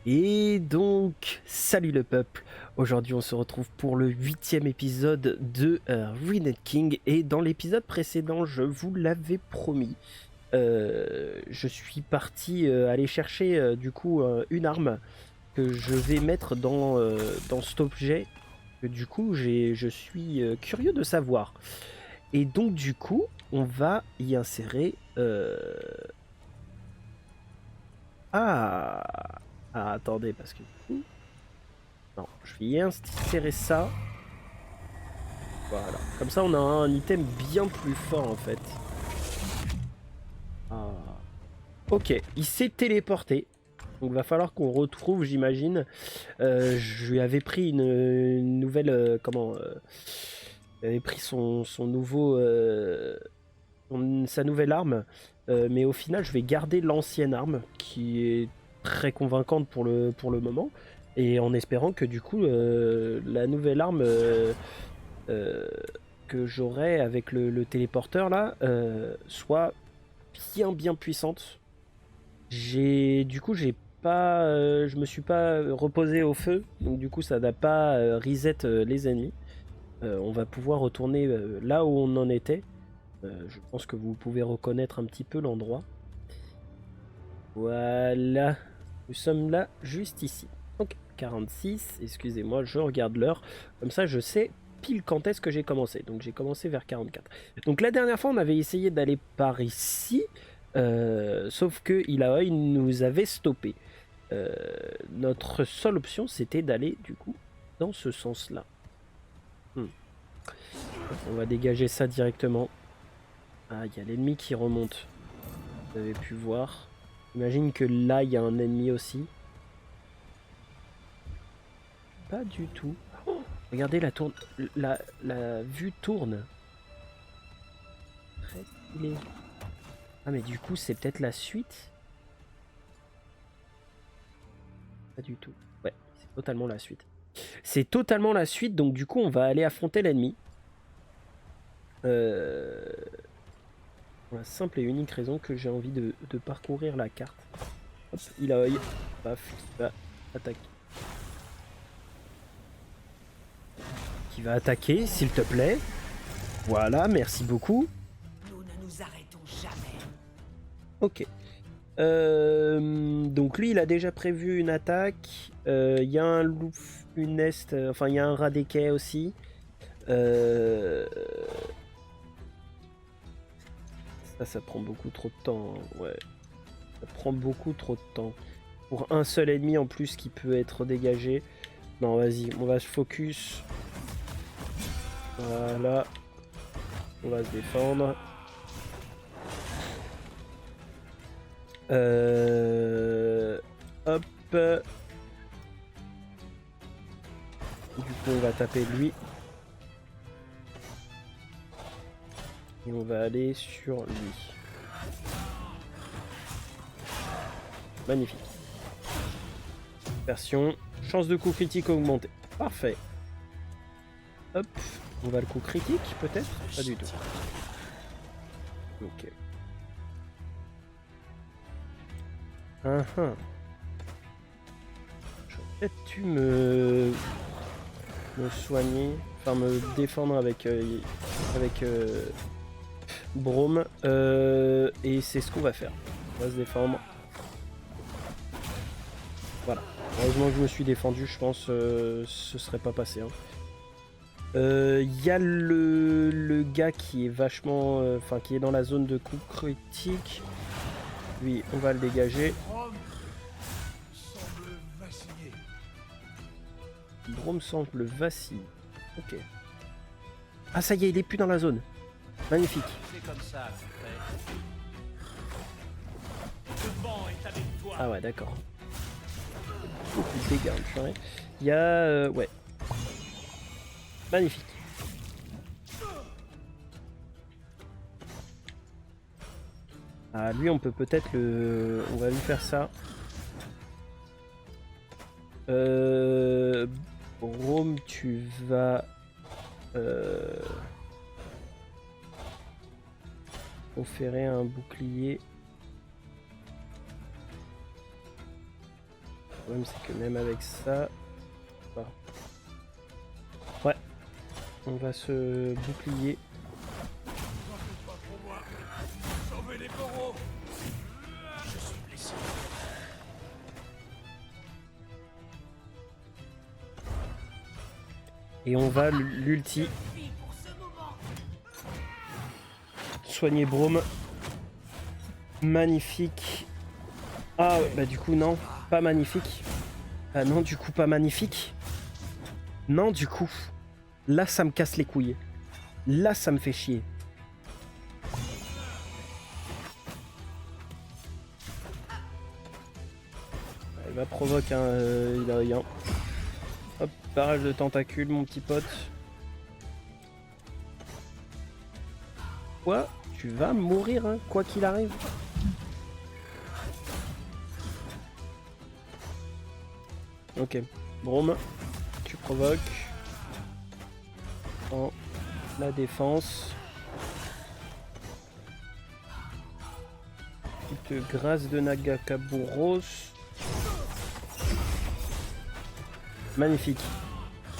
Et donc, salut le peuple. Aujourd'hui, on se retrouve pour le 8e épisode de Ruined King. Et dans l'épisode précédent, je vous l'avais promis, je suis parti aller chercher du coup une arme que je vais mettre dans cet objet. Que, du coup, je suis curieux de savoir. Et donc, du coup, on va y insérer... Ah... Ah, attendez, parce que du coup... Non, je vais y insérer ça. Voilà. Comme ça, on a un item bien plus fort, en fait. Ah. Ok, il s'est téléporté. Donc, il va falloir qu'on retrouve, j'imagine. Je lui avais pris une nouvelle... j'avais pris son nouveau... sa nouvelle arme. Mais au final, je vais garder l'ancienne arme, qui est très convaincante pour le moment. Et en espérant que, du coup, la nouvelle arme... euh, que j'aurai avec le téléporteur là soit bien puissante. Du coup j'ai pas je me suis pas reposé au feu, donc du coup ça n'a pas reset les ennemis. On va pouvoir retourner là où on en était. Je pense que vous pouvez reconnaître un petit peu l'endroit. Voilà, nous sommes là juste ici. Donc 46, excusez-moi, je regarde l'heure, comme ça je sais pile quand est-ce que j'ai commencé. Donc j'ai commencé vers 44. Donc la dernière fois on avait essayé d'aller par ici, sauf que il nous avait stoppé. Notre seule option c'était d'aller du coup dans ce sens-là. On va dégager ça directement. Ah, il y a l'ennemi qui remonte. Vous avez pu voir. J'imagine que là il y a un ennemi aussi. Pas du tout. Oh, regardez la vue tourne. Très stylé. Ah mais du coup c'est peut-être la suite. Pas du tout. Ouais, c'est totalement la suite. C'est totalement la suite, donc du coup on va aller affronter l'ennemi. Pour la simple et unique raison que j'ai envie de parcourir la carte. Hop, paf, qui va attaquer. Qui va attaquer, s'il te plaît. Voilà, merci beaucoup. Nous ne nous arrêtons jamais. Ok. Donc lui, il a déjà prévu une attaque. Il y a un loup funeste, enfin il y a un rat des quais aussi. Ça prend beaucoup trop de temps. Hein. Ouais, ça prend beaucoup trop de temps. Pour un seul ennemi en plus qui peut être dégagé. Non, vas-y, on va se focus. Voilà. On va se défendre. Hop. Du coup, on va taper lui. Et on va aller sur lui. Magnifique. Version. Chance de coup critique augmentée. Parfait. Hop. On va le coup critique, peut-être? Pas du tout. Ok. J'aurais peut-être dû me soigner. Enfin, me défendre avec Brome. Et c'est ce qu'on va faire. On va se défendre. Voilà. Heureusement que je me suis défendu, je pense ce serait pas passé. Hein. Y a le gars qui est vachement... Enfin, qui est dans la zone de coup critique. Lui, on va le dégager. Brome semble vaciller. Ok. Ah, ça y est, il est plus dans la zone. Magnifique. Ah ouais, d'accord. Beaucoup de dégâts, purée. Il y a... ouais. Magnifique. Ah, lui, on peut peut-être le... On va lui faire ça. Rome, tu vas... offrir un bouclier. problème c'est que même avec ça... Bah. Ouais. On va se bouclier. Et on va l'ulti. Soigner Braum. Magnifique. Ah bah du coup non, pas magnifique. Ah non du coup pas magnifique. Non du coup. Là ça me casse les couilles. Là ça me fait chier. Il va provoquer il a rien. Hop, barrage de tentacules mon petit pote. Quoi? Tu vas mourir hein, quoi qu'il arrive. Ok, Braum, tu provoques. En la défense. Petite grâce de Nagakaburos. Magnifique.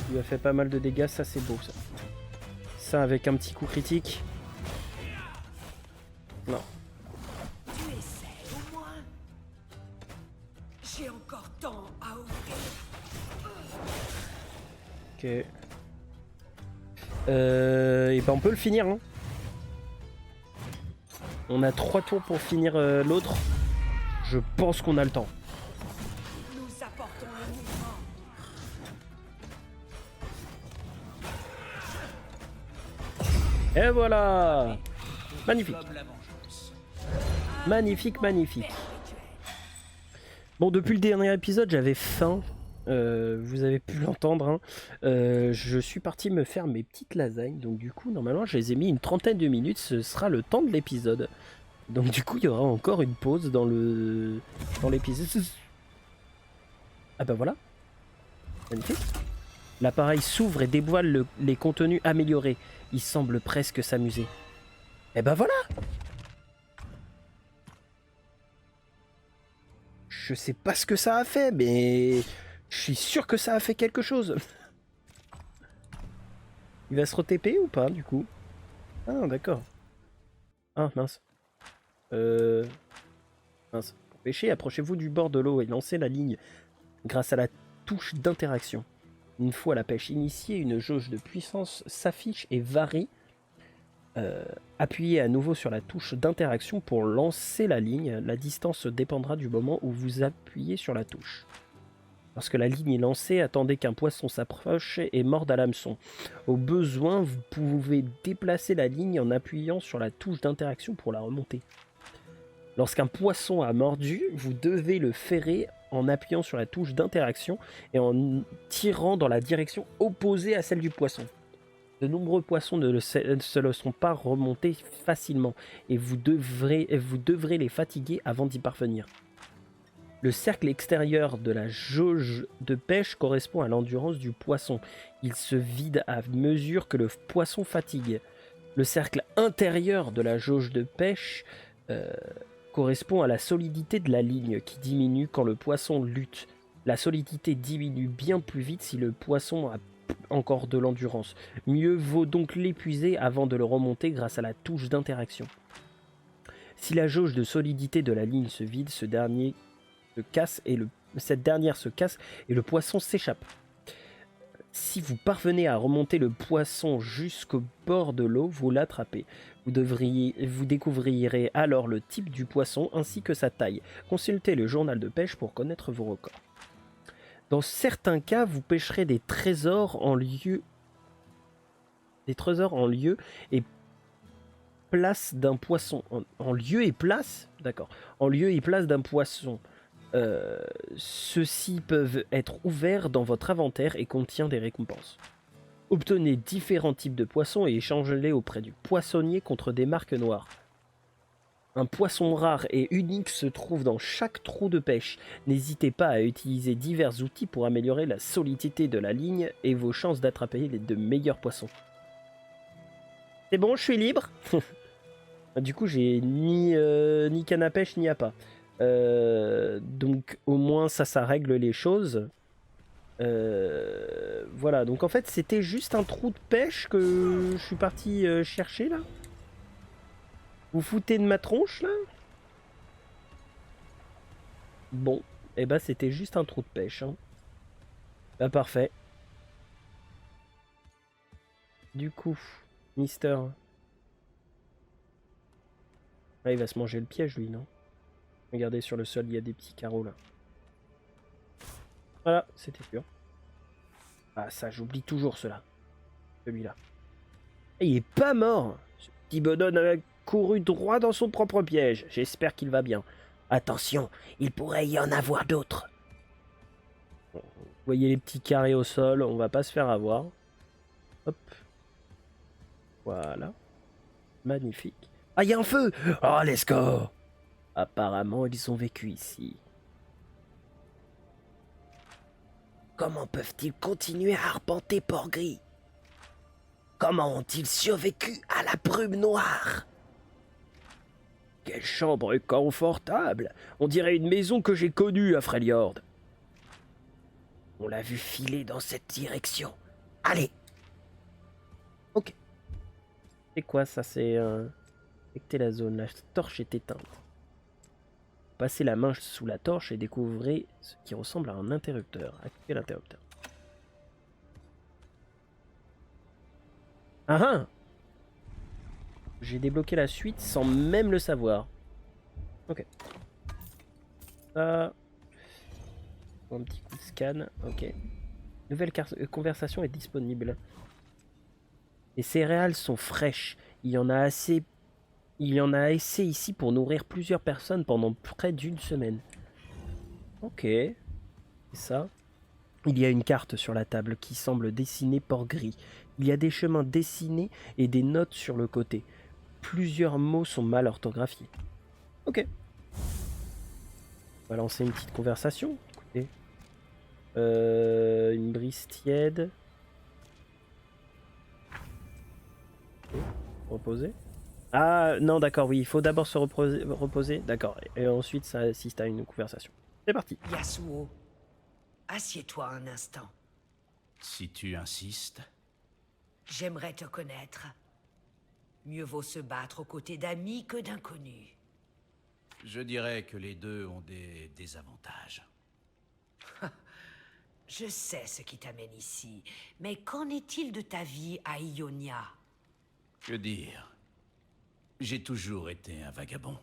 Il lui a fait pas mal de dégâts, ça c'est beau ça. Ça avec un petit coup critique. Non. Tu essaies au moins. J'ai encore tant à offrir. Ok. Et ben on peut le finir hein. On a 3 tours pour finir l'autre. Je pense qu'on a le temps. Nous apportons le mouvement. Et voilà. Magnifique. Magnifique, magnifique. Bon, depuis le dernier épisode, j'avais faim. Vous avez pu l'entendre. Hein. Je suis parti me faire mes petites lasagnes. Donc du coup, normalement, je les ai mis une trentaine de minutes. Ce sera le temps de l'épisode. Donc du coup, il y aura encore une pause dans l'épisode. Ah bah voilà. Magnifique. L'appareil s'ouvre et dévoile les contenus améliorés. Il semble presque s'amuser. Et bah voilà. Je sais pas ce que ça a fait, mais je suis sûr que ça a fait quelque chose. Il va se re-TP ou pas, du coup? Ah, d'accord. Ah, mince. Mince. Pour pêcher, approchez-vous du bord de l'eau et lancez la ligne grâce à la touche d'interaction. Une fois la pêche initiée, une jauge de puissance s'affiche et varie. Appuyez à nouveau sur la touche d'interaction pour lancer la ligne. La distance dépendra du moment où vous appuyez sur la touche. Lorsque la ligne est lancée, attendez qu'un poisson s'approche et morde à l'hameçon. Au besoin, vous pouvez déplacer la ligne en appuyant sur la touche d'interaction pour la remonter. Lorsqu'un poisson a mordu, vous devez le ferrer en appuyant sur la touche d'interaction et en tirant dans la direction opposée à celle du poisson. De nombreux poissons ne se laisseront pas remonter facilement et vous devrez les fatiguer avant d'y parvenir. Le cercle extérieur de la jauge de pêche correspond à l'endurance du poisson. Il se vide à mesure que le poisson fatigue. Le cercle intérieur de la jauge de pêche correspond à la solidité de la ligne qui diminue quand le poisson lutte. La solidité diminue bien plus vite si le poisson a encore de l'endurance. Mieux vaut donc l'épuiser avant de le remonter grâce à la touche d'interaction. Si la jauge de solidité de la ligne se vide, cette dernière se casse et le poisson s'échappe. Si vous parvenez à remonter le poisson jusqu'au bord de l'eau, vous l'attrapez. Vous découvrirez alors le type du poisson ainsi que sa taille. Consultez le journal de pêche pour connaître vos records. Dans certains cas, vous pêcherez des trésors en lieu et place d'un poisson. En lieu et place, d'accord. En lieu et place d'un poisson. Ceux-ci peuvent être ouverts dans votre inventaire et contiennent des récompenses. Obtenez différents types de poissons et échangez-les auprès du poissonnier contre des marques noires. Un poisson rare et unique se trouve dans chaque trou de pêche. N'hésitez pas à utiliser divers outils pour améliorer la solidité de la ligne et vos chances d'attraper de meilleurs poissons. C'est bon, je suis libre. Du coup, j'ai ni canne à pêche ni appât. Donc au moins ça règle les choses. Voilà, donc en fait c'était juste un trou de pêche que je suis parti chercher là. Vous foutez de ma tronche là? Bon, et bah c'était juste un trou de pêche. Hein. Bah parfait. Du coup, Mister. Ah, il va se manger le piège lui, non? Regardez sur le sol, il y a des petits carreaux là. Voilà, c'était sûr. Ah ça, j'oublie toujours cela. Celui-là. Et il est pas mort. Ce petit bonhomme a couru droit dans son propre piège. J'espère qu'il va bien. Attention, il pourrait y en avoir d'autres. Vous voyez les petits carrés au sol, on va pas se faire avoir. Hop. Voilà. Magnifique. Ah, il y a un feu! Oh, let's go! Apparemment, ils ont vécu ici. Comment peuvent-ils continuer à arpenter Port-Gris? Comment ont-ils survécu à la brume noire? Quelle chambre confortable! On dirait une maison que j'ai connue à Freljord. On l'a vu filer dans cette direction. Allez! Ok. C'est quoi ça? C'est affecter la zone. La torche est éteinte. Passez la main sous la torche et découvrez ce qui ressemble à un interrupteur. Activez l'interrupteur. Ah ah! J'ai débloqué la suite sans même le savoir. Ok. Ça. Un petit coup de scan. Ok. Nouvelle conversation est disponible. Les céréales sont fraîches. Il y en a assez ici pour nourrir plusieurs personnes pendant près d'une semaine. Ok. Et ça. Il y a une carte sur la table qui semble dessiner Port-Gris. Il y a des chemins dessinés et des notes sur le côté. Plusieurs mots sont mal orthographiés. Ok. On va lancer une petite conversation. Écoutez. Une brise tiède. Okay. Reposer. Ah non, d'accord, oui, il faut d'abord se reposer. D'accord, et ensuite ça assiste à une conversation. C'est parti. Yasuo, assieds-toi un instant. Si tu insistes. J'aimerais te connaître. Mieux vaut se battre aux côtés d'amis que d'inconnus. Je dirais que les deux ont des désavantages. Je sais ce qui t'amène ici, mais qu'en est-il de ta vie à Ionia? Que dire? J'ai toujours été un vagabond.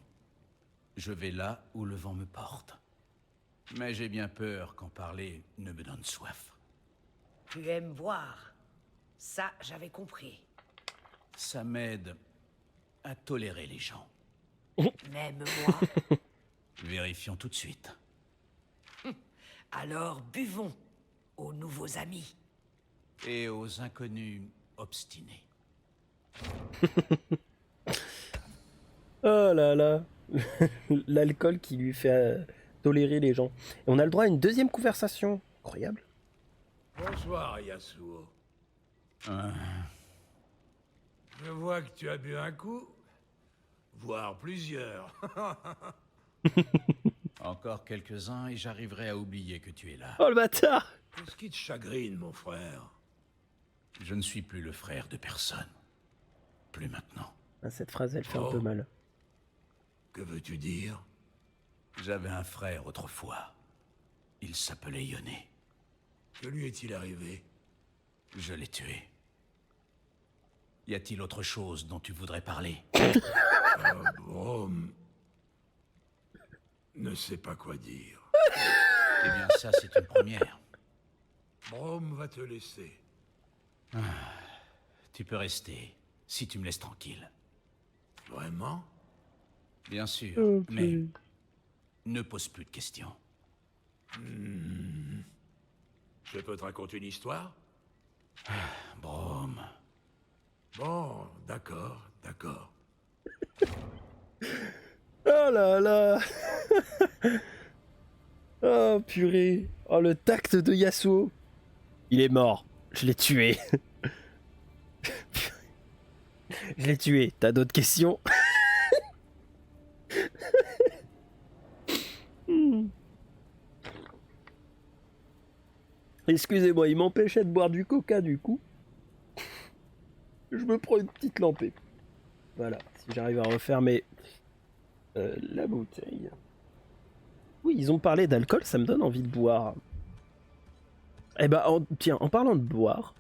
Je vais là où le vent me porte. Mais j'ai bien peur qu'en parler ne me donne soif. Tu aimes boire. Ça, j'avais compris. Ça m'aide à tolérer les gens. Même moi. Vérifions tout de suite. Alors buvons aux nouveaux amis. Et aux inconnus obstinés. Oh là là. L'alcool qui lui fait tolérer les gens. Et on a le droit à une deuxième conversation. Incroyable. Bonsoir, Yasuo. Je vois que tu as bu un coup, voire plusieurs. Encore quelques-uns et j'arriverai à oublier que tu es là. Oh le bâtard! Qu'est-ce qui te chagrine, mon frère? Je ne suis plus le frère de personne. Plus maintenant. Ah, cette phrase, elle fait un peu mal. Que veux-tu dire? J'avais un frère autrefois. Il s'appelait Yone. Que lui est-il arrivé? Je l'ai tué. Y a-t-il autre chose dont tu voudrais parler? Brome ne sait pas quoi dire. Eh bien, ça, c'est une première. Brome va te laisser. Tu peux rester, si tu me laisses tranquille. Vraiment? Bien sûr, Ok. mais ne pose plus de questions. Je peux te raconter une histoire? Brome. Bon, d'accord, d'accord. Oh là là. Oh purée. Oh le tact de Yasuo. Il est mort. Je l'ai tué. Je l'ai tué. T'as d'autres questions? Excusez-moi, il m'empêchait de boire du coca du coup. Je me prends une petite lampée. Voilà, si j'arrive à refermer la bouteille. Oui, ils ont parlé d'alcool, ça me donne envie de boire. Eh ben, tiens, en parlant de boire,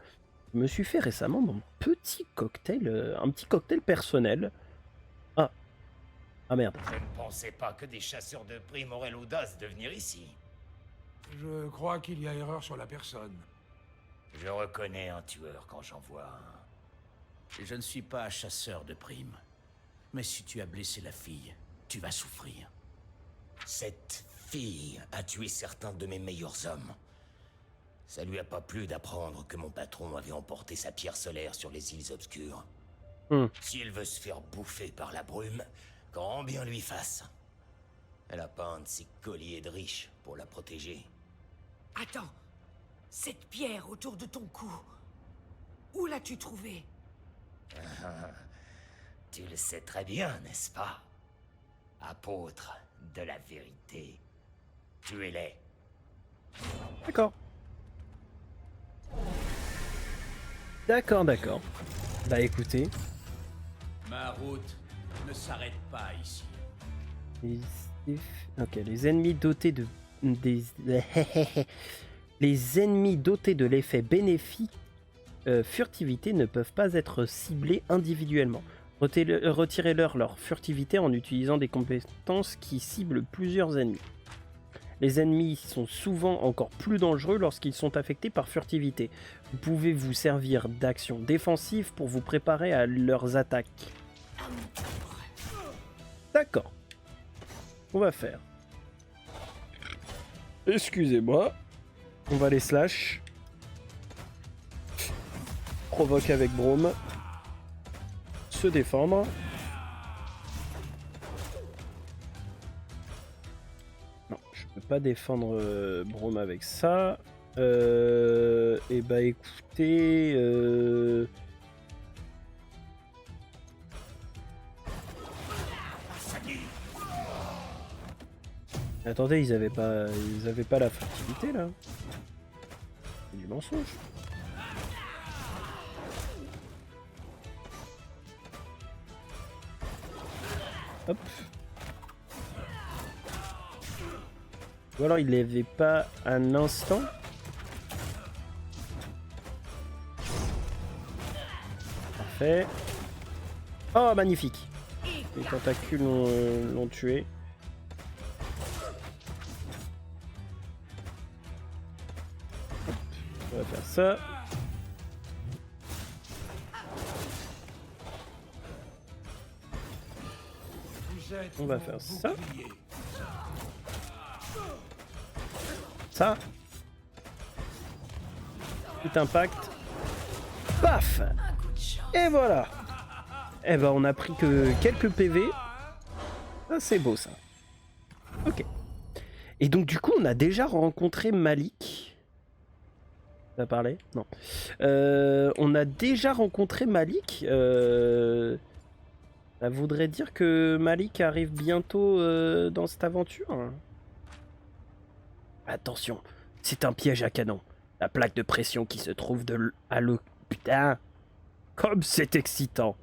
je me suis fait récemment mon petit cocktail, un petit cocktail personnel. Ah merde. Je ne pensais pas que des chasseurs de primes auraient l'audace de venir ici. Je crois qu'il y a erreur sur la personne. Je reconnais un tueur quand j'en vois un. Je ne suis pas chasseur de primes. Mais si tu as blessé la fille, tu vas souffrir. Cette fille a tué certains de mes meilleurs hommes. Ça lui a pas plu d'apprendre que mon patron avait emporté sa pierre solaire sur les îles obscures. S'il veut se faire bouffer par la brume, grand bien lui fasse. Elle a pas un de ses colliers de riche pour la protéger. Attends, cette pierre autour de ton cou, où l'as-tu trouvée? Tu le sais très bien, n'est-ce pas? Apôtre de la vérité. Tuez-les. D'accord. D'accord. Bah écoutez. Ma route ne s'arrête pas ici. Ok, les ennemis dotés de... Les ennemis dotés de l'effet bénéfique furtivité ne peuvent pas être ciblés individuellement. Retirez-leur leur furtivité en utilisant des compétences qui ciblent plusieurs ennemis. Les ennemis sont souvent encore plus dangereux lorsqu'ils sont affectés par furtivité. Vous pouvez vous servir d'actions défensives pour vous préparer à leurs attaques. D'accord. On va faire. Excusez-moi. On va les slash. Provoque avec Braum. Se défendre. Non, je peux pas défendre Braum avec ça. Et bah écoutez... Attendez, ils avaient pas la furtivité là. C'est du mensonge. Hop. Ou alors il l'avait pas un instant. Parfait. Oh magnifique. Les tentacules l'ont tué. On va faire ça. On va faire ça. Ça. Petit impact. Paf. Et voilà. Eh ben on a pris que quelques PV. Ah, c'est beau ça. Ok. Et donc du coup on a déjà rencontré Malik. T'as parlé? Non. On a déjà rencontré Malik. Ça voudrait dire que Malik arrive bientôt dans cette aventure. Attention, c'est un piège à canon. La plaque de pression qui se trouve à l'eau. Putain, comme c'est excitant.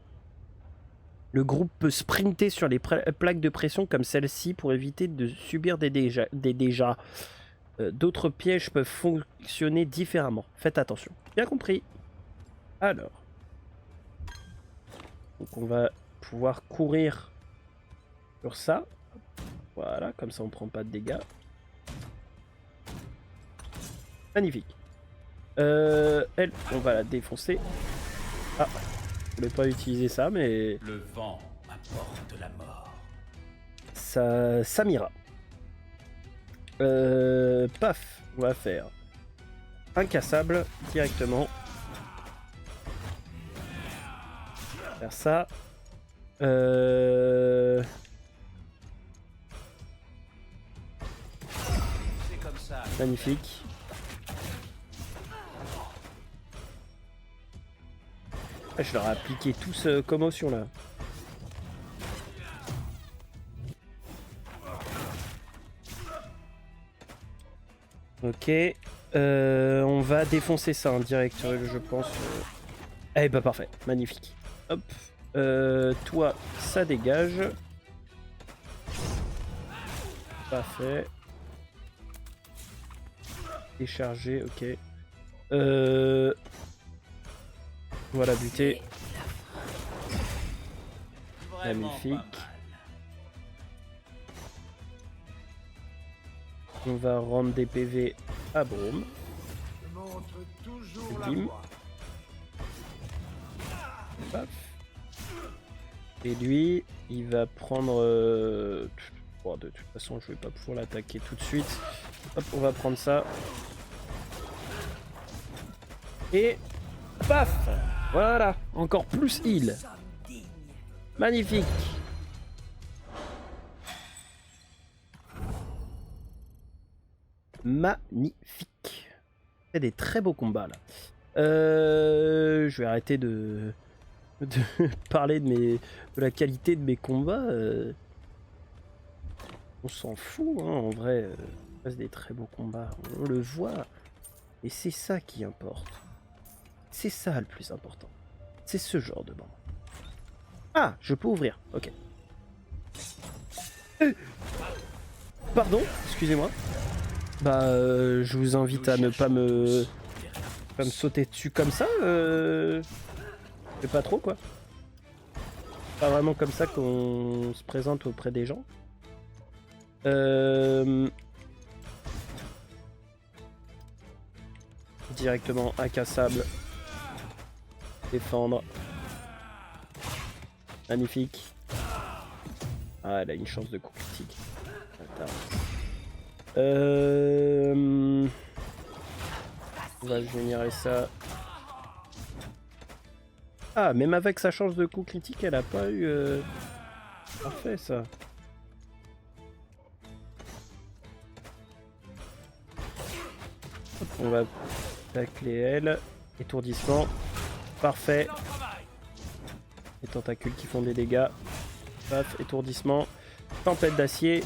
Le groupe peut sprinter sur les plaques de pression comme celle-ci pour éviter de subir des dégâts. D'autres pièges peuvent fonctionner différemment. Faites attention. Bien compris. Alors. Donc on va pouvoir courir sur ça. Voilà, comme ça on prend pas de dégâts. Magnifique. Elle, on va la défoncer. Ah, je voulais pas utiliser ça, mais... Le vent apporte la mort. Ça m'ira. Paf, on va faire incassable directement. Faire ça. C'est comme ça. Magnifique. Ah, je leur ai appliqué tous commotion là. Ok. On va défoncer ça en direct, je pense. Eh bah parfait, magnifique. Hop. Toi, ça dégage. Parfait. Décharger, ok. Voilà, buté. Magnifique. On va rendre des PV à Brome. Bim. Paf. Et lui, il va prendre... Bon, de toute façon, je vais pas pouvoir l'attaquer tout de suite. Hop, on va prendre ça. Et... Paf. Voilà. Encore plus heal. Magnifique. Magnifique. C'est des très beaux combats là. Je vais arrêter de parler de la qualité de mes combats. On s'en fout, hein, en vrai. C'est des très beaux combats. On le voit. Et c'est ça qui importe. C'est ça le plus important. C'est ce genre de moment. Ah, je peux ouvrir. Ok. Pardon, excusez-moi. Bah, je vous invite à ne pas me sauter dessus comme ça. C'est pas trop, quoi. Pas vraiment comme ça qu'on se présente auprès des gens. Directement incassable. Défendre. Magnifique. Ah, elle a une chance de coup critique. Attends. On va générer ça. Ah, même avec sa chance de coup critique, elle a pas eu... Parfait, ça. Hop, on va tacler elle. Étourdissement. Parfait. Les tentacules qui font des dégâts. Paf, étourdissement. Tempête d'acier.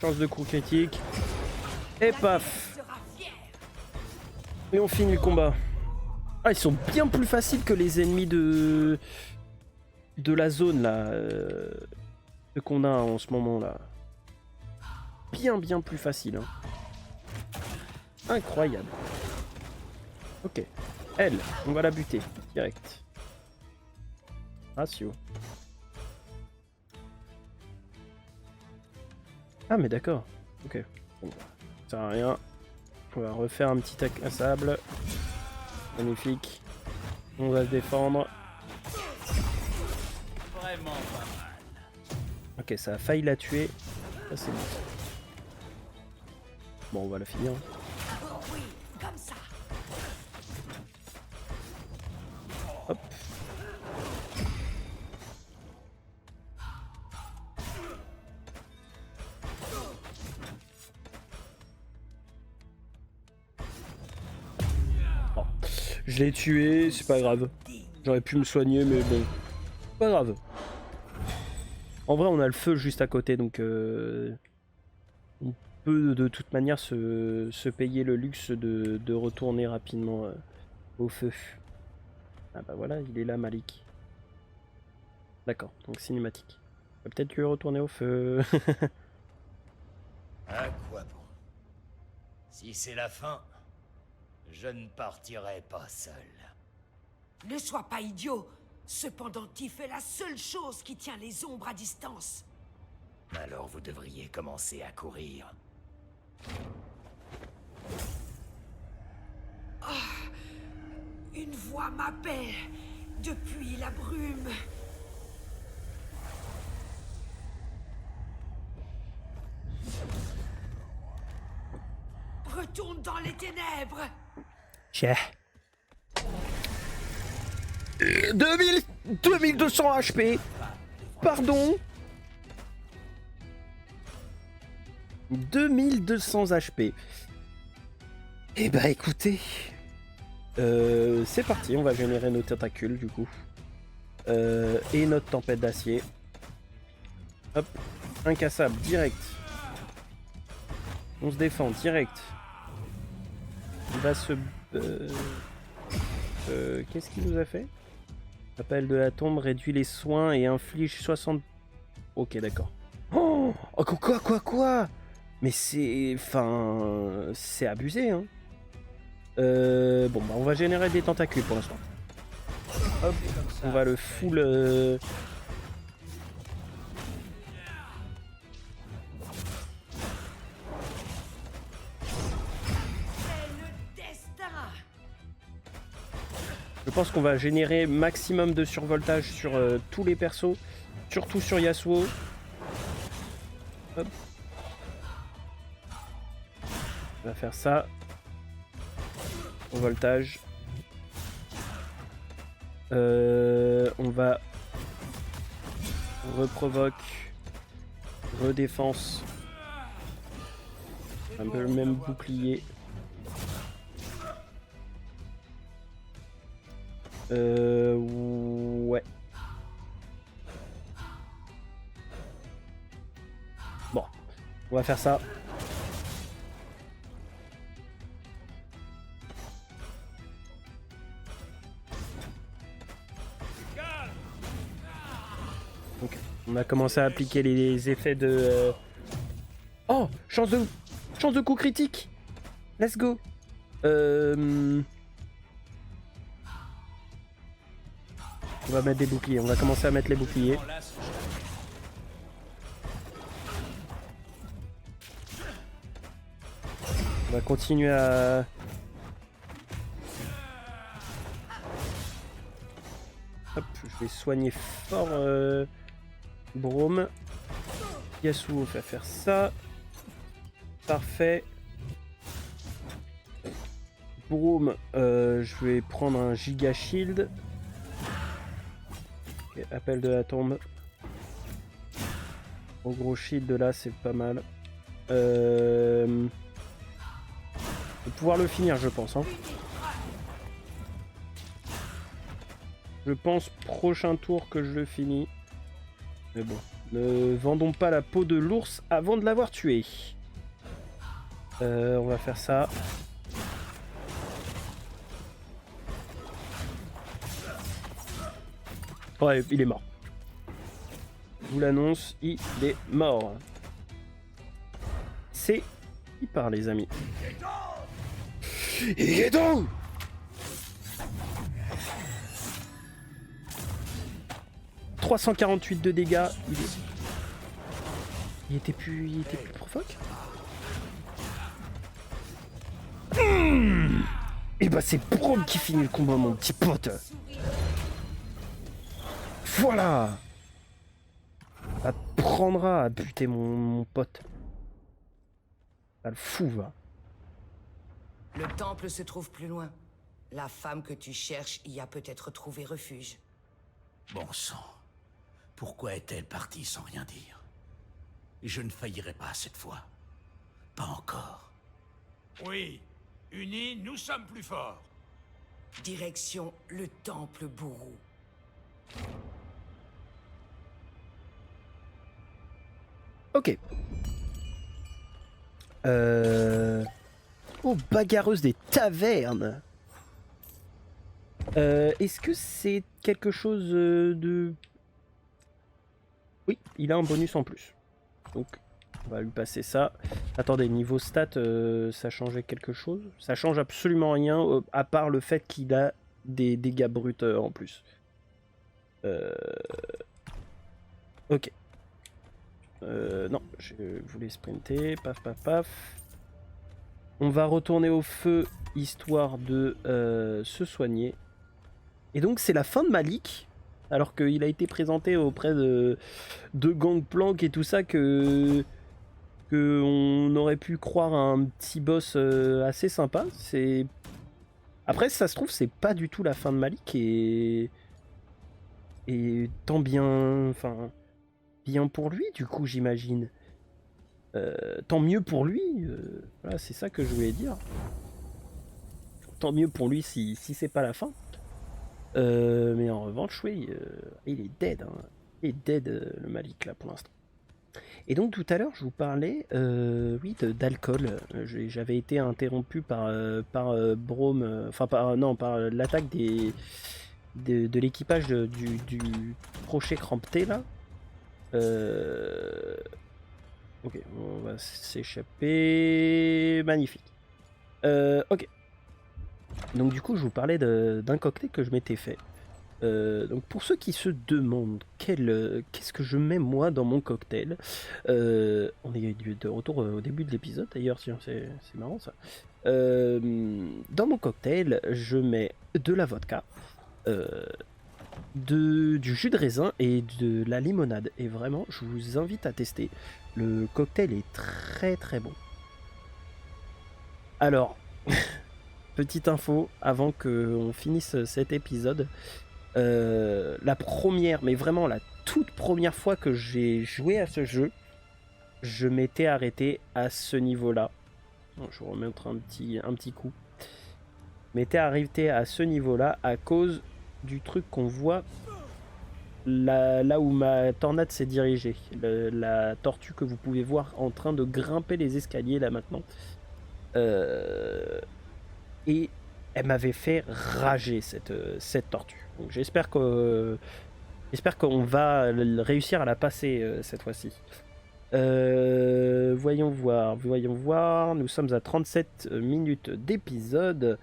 Chance de coup critique. Et paf. Et on finit le combat. Ah, ils sont bien plus faciles que les ennemis de la zone là. Qu'on a en ce moment là. Bien plus facile. Hein. Incroyable. Ok. Elle, on va la buter. Direct. Ratio. Ah mais d'accord. Ok. Bon, ça sert à rien. On va refaire un petit incassable. Magnifique. On va se défendre. Vraiment pas mal. Ok, ça a failli la tuer. Ça c'est bon. Bon, on va la finir. Oui, comme ça. Hop. Oh. Je l'ai tué, c'est pas grave. J'aurais pu me soigner, mais bon. Pas grave. En vrai, on a le feu juste à côté, donc on peut de toute manière se payer le luxe de retourner rapidement au feu. Ah bah voilà, il est là, Malik. D'accord, donc cinématique. On va peut-être lui retourner au feu. À quoi bon? Si c'est la fin, je ne partirai pas seul. Ne sois pas idiot. Ce pendentif est la seule chose qui tient les ombres à distance. Alors vous devriez commencer à courir. Une voix m'appelle depuis la brume. Retourne dans les ténèbres. Tiens. 2200 HP. Pardon. 2200 HP. Eh bah écoutez. C'est parti, on va générer nos tentacules du coup. Et notre tempête d'acier. Hop. Incassable direct. On se défend direct. Il va se... qu'est-ce qu'il nous a fait? Appel de la tombe réduit les soins et inflige 60... Ok, d'accord. Oh, quoi? Mais c'est... Enfin... C'est abusé, hein. Bon, bah on va générer des tentacules pour l'instant. Hop, on va le full... Je pense qu'on va générer maximum de survoltage sur tous les persos, surtout sur Yasuo. Hop. On va faire ça. Au voltage. On va reprovoque, redéfense. Un peu le même bouclier. Ouais. Bon, on va faire ça. Ok, on a commencé à appliquer les effets de... Oh, chance de coup critique. Let's go. On va mettre des boucliers, on va commencer à mettre les boucliers. On va continuer à... Hop, je vais soigner fort Braum. Yasuo va faire ça. Parfait. Braum, je vais prendre un giga shield. Okay, appel de la tombe. Au gros shield de là, c'est pas mal. Je vais pouvoir le finir, je pense. Hein. Je pense prochain tour que je le finis. Mais bon, ne vendons pas la peau de l'ours avant de l'avoir tué. On va faire ça. Ouais, il est mort. Je vous l'annonce, il est mort. C'est qui part, les amis. Igeto 348 de dégâts. Il était plus provoque. Et bah c'est Braum qui finit le combat, mon petit pote. Voilà. Ça te prendra à buter mon pote. Ça le fou, va. Le temple se trouve plus loin. La femme que tu cherches y a peut-être trouvé refuge. Bon sang. Pourquoi est-elle partie sans rien dire? Je ne faillirai pas cette fois. Pas encore. Oui, unis, nous sommes plus forts. Direction le temple bourreau. Ok. Oh, bagarreuse des tavernes. Est-ce que c'est quelque chose de... Oui, il a un bonus en plus. Donc, on va lui passer ça. Attendez, niveau stat, ça changeait quelque chose? Ça change absolument rien, à part le fait qu'il a des dégâts bruts en plus. Ok. Non, je voulais sprinter. Paf, paf, paf. On va retourner au feu, histoire de se soigner. Et donc, c'est la fin de Malik. Alors qu'il a été présenté auprès de Gangplank et tout ça, que on aurait pu croire à un petit boss assez sympa. C'est... Après, ça se trouve, c'est pas du tout la fin de Malik. Et tant bien... Enfin... Bien pour lui, du coup, j'imagine. Tant mieux pour lui. Voilà, c'est ça que je voulais dire. Tant mieux pour lui si c'est pas la fin. Mais en revanche, oui, il est dead. Hein. Il est dead, le Malik, là, pour l'instant. Et donc tout à l'heure, je vous parlais oui, d'alcool. J'avais été interrompu par Brome, enfin non, par l'attaque de l'équipage du crochet crampeté là. Ok, on va s'échapper. Magnifique. Ok. Donc du coup, je vous parlais d'un cocktail que je m'étais fait. Donc pour ceux qui se demandent qu'est-ce que je mets moi dans mon cocktail, on est de retour au début de l'épisode d'ailleurs, c'est marrant ça. Dans mon cocktail, je mets de la vodka, du jus de raisin et de la limonade. Et vraiment, je vous invite à tester. Le cocktail est très très bon. Alors, petite info avant qu'on finisse cet épisode. La première, mais vraiment la toute première fois que j'ai joué à ce jeu, je m'étais arrêté à ce niveau-là. Je vous remontre un petit coup. Je m'étais arrêté à ce niveau-là à cause du truc qu'on voit là où ma tornade s'est dirigée. La tortue que vous pouvez voir en train de grimper les escaliers là maintenant. Et elle m'avait fait rager cette tortue. Donc j'espère qu'on va réussir à la passer cette fois-ci. Voyons voir. Nous sommes à 37 minutes d'épisode.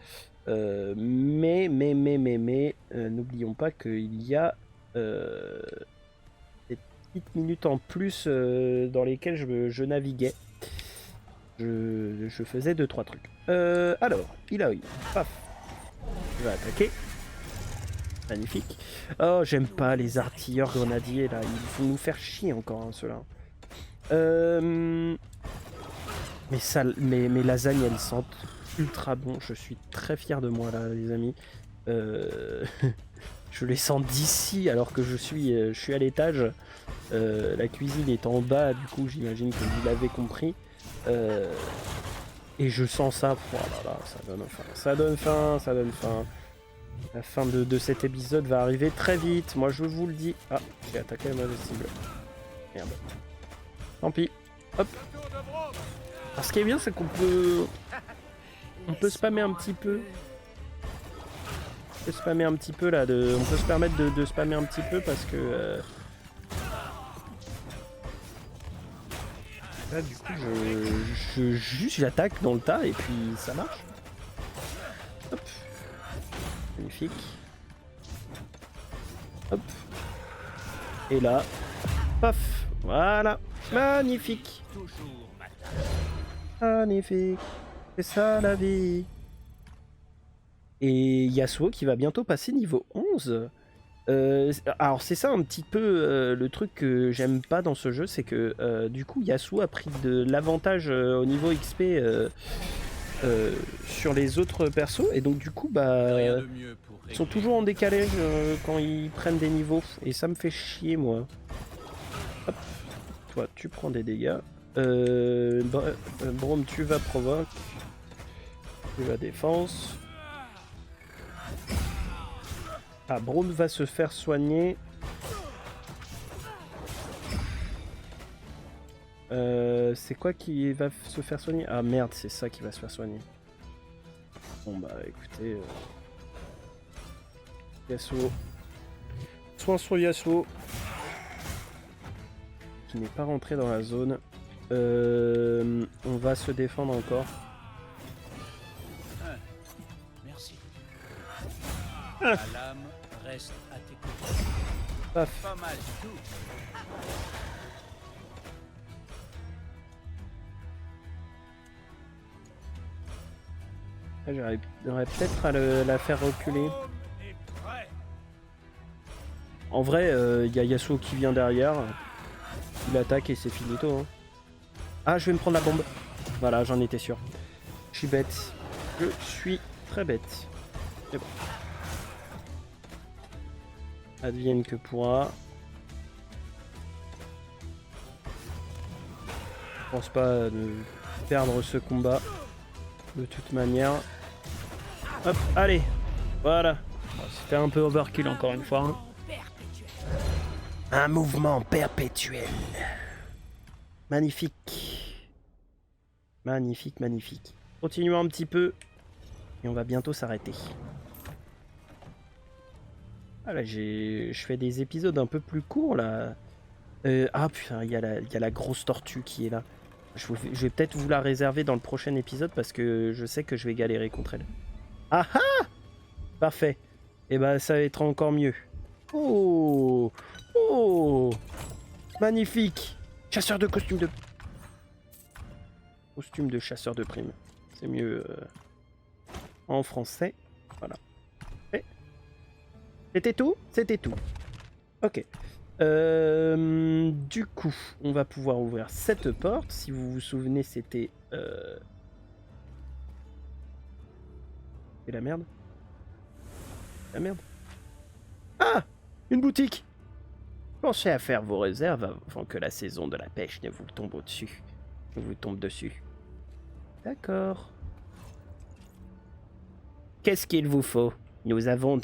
Mais n'oublions pas qu'il y a des petites minutes en plus dans lesquelles je naviguais. Je faisais 2-3 trucs. Alors, Ilaoi, paf, il va attaquer. Magnifique. Oh, j'aime pas les artilleurs grenadiers là, ils vont nous faire chier encore hein, ceux-là. Mes lasagnes elles sentent ultra bon, je suis très fier de moi là les amis. Je les sens d'ici alors que je suis à l'étage. La cuisine est en bas, du coup j'imagine que vous l'avez compris. Et je sens ça, oh là là, ça donne faim. La fin de cet épisode va arriver très vite, moi je vous le dis. Ah, j'ai attaqué la mauvaise cible. Merde. Tant pis. Hop. Alors, ce qui est bien, c'est qu'on peut... On peut spammer un petit peu. On peut spammer un petit peu là, on peut se permettre de spammer un petit peu parce que... Là du coup juste j'attaque dans le tas et puis ça marche. Hop. Magnifique. Hop. Et là. Paf. Voilà. Magnifique. Magnifique. C'est ça la vie. Et Yasuo qui va bientôt passer niveau 11. Alors c'est ça un petit peu le truc que j'aime pas dans ce jeu, c'est que du coup Yasuo a pris de l'avantage au niveau XP sur les autres persos et donc du coup bah ils sont toujours en décalage quand ils prennent des niveaux et ça me fait chier moi. Hop. Toi tu prends des dégâts. Brome tu vas provoque. Tu vas défense. Ah, Brome va se faire soigner. C'est quoi qui va se faire soigner? Ah merde, c'est ça qui va se faire soigner. Bon bah écoutez... Yasuo. Soin sur Yasuo. Qui n'est pas rentré dans la zone. On va se défendre encore. Merci. Ah. La lame reste à tes côtés. Paf. Pas mal du tout. J'aurais peut-être à la faire reculer. En vrai, il y a Yasuo qui vient derrière. Il attaque et c'est finito. Hein. Ah, je vais me prendre la bombe. Voilà, j'en étais sûr. Je suis bête. Je suis très bête. C'est bon. Advienne que pourra. Je pense pas de perdre ce combat. De toute manière. Hop, allez. Voilà. C'était un peu overkill encore une fois. Hein. Un mouvement perpétuel. Magnifique. Magnifique, magnifique. Continuons un petit peu. Et on va bientôt s'arrêter. Ah là, je fais des épisodes un peu plus courts là. Ah putain, il y a la grosse tortue qui est là. Je vais peut-être vous la réserver dans le prochain épisode parce que je sais que je vais galérer contre elle. Ah ah! Parfait. Et bah ça va être encore mieux. Oh! Oh! Magnifique! Chasseur de costume de... Costume de chasseur de primes. C'est mieux en français. Voilà. C'était tout? C'était tout. Ok. Du coup, on va pouvoir ouvrir cette porte. Si vous vous souvenez, c'était... C'est la merde? La merde? Ah! Une boutique! Pensez à faire vos réserves avant que la saison de la pêche ne vous tombe au-dessus. Ne vous tombe dessus. D'accord. Qu'est-ce qu'il vous faut? Nous avons...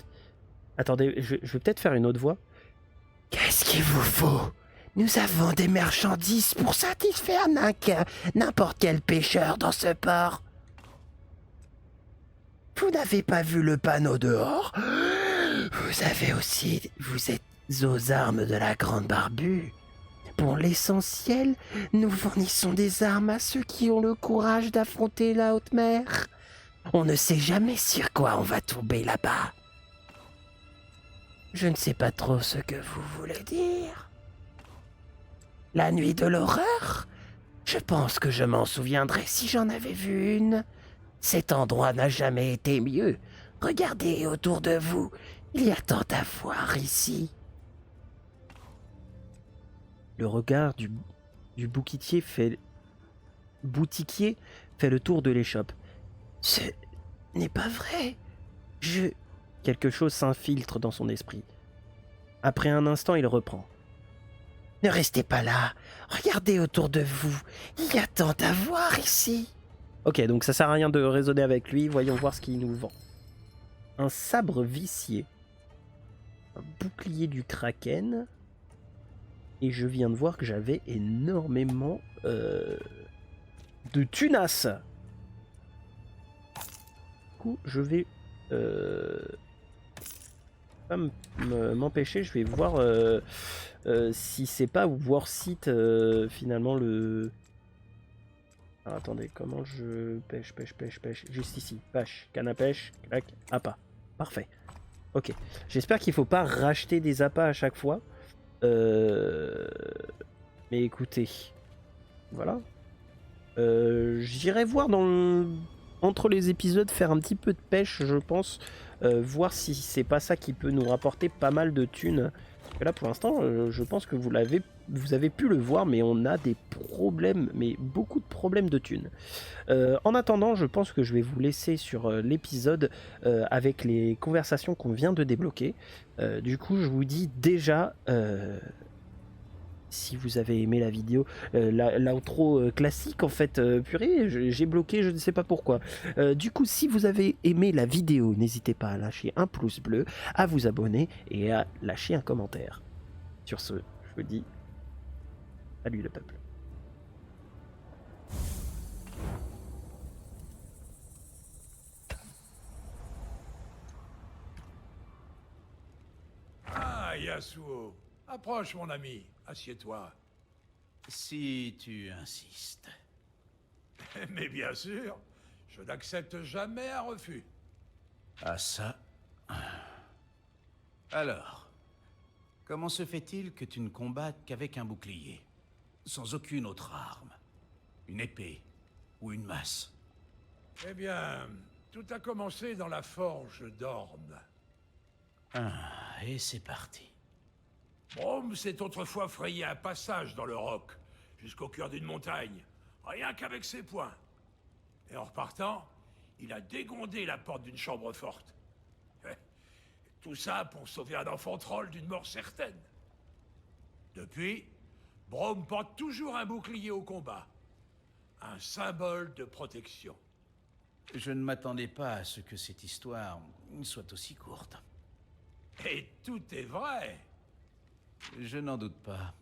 Attendez, je vais peut-être faire une autre voix. Qu'est-ce qu'il vous faut? Nous avons des marchandises pour satisfaire n'importe quel pêcheur dans ce port. Vous n'avez pas vu le panneau dehors? Vous êtes aux armes de la Grande Barbue. Pour l'essentiel, nous fournissons des armes à ceux qui ont le courage d'affronter la haute mer. On ne sait jamais sur quoi on va tomber là-bas. Je ne sais pas trop ce que vous voulez dire. La nuit de l'horreur? Je pense que je m'en souviendrai si j'en avais vu une. Cet endroit n'a jamais été mieux. Regardez autour de vous, il y a tant à voir ici. Le regard du boutiquier fait le tour de l'échoppe. Ce n'est pas vrai. Quelque chose s'infiltre dans son esprit. Après un instant, il reprend. Ne restez pas là. Regardez autour de vous. Il y a tant à voir ici. Ok, donc ça sert à rien de raisonner avec lui. Voyons voir ce qu'il nous vend. Un sabre vicié. Un bouclier du Kraken. Et je viens de voir que j'avais énormément de tunas. Du coup, je vais... pas m'empêcher, je vais voir si c'est pas Worthit finalement le... Alors, attendez, comment je pêche, juste ici, pêche, canne à pêche, clac, appât, parfait, ok, j'espère qu'il faut pas racheter des appâts à chaque fois, mais écoutez, voilà, j'irai voir entre les épisodes, faire un petit peu de pêche, je pense, voir si c'est pas ça qui peut nous rapporter pas mal de thunes. Parce que là, pour l'instant, je pense que vous avez pu le voir, mais on a des problèmes, mais beaucoup de problèmes de thunes. En attendant, je pense que je vais vous laisser sur l'épisode avec les conversations qu'on vient de débloquer. Du coup, je vous dis déjà... si vous avez aimé la vidéo, l'outro classique en fait, purée, j'ai bloqué, je ne sais pas pourquoi. Du coup, si vous avez aimé la vidéo, n'hésitez pas à lâcher un pouce bleu, à vous abonner et à lâcher un commentaire. Sur ce, je vous dis salut le peuple. Ah, Yasuo. Approche, mon ami. Assieds-toi. Si tu insistes. Mais bien sûr, je n'accepte jamais un refus. Ah ça... Alors, comment se fait-il que tu ne combattes qu'avec un bouclier, sans aucune autre arme? Une épée ou une masse? Eh bien, tout a commencé dans la forge d'Orne. Ah, et c'est parti. Brome s'est autrefois frayé un passage dans le roc, jusqu'au cœur d'une montagne, rien qu'avec ses poings. Et en repartant, il a dégondé la porte d'une chambre forte. Tout ça pour sauver un enfant troll d'une mort certaine. Depuis, Brome porte toujours un bouclier au combat. Un symbole de protection. Je ne m'attendais pas à ce que cette histoire soit aussi courte. Et tout est vrai. Je n'en doute pas.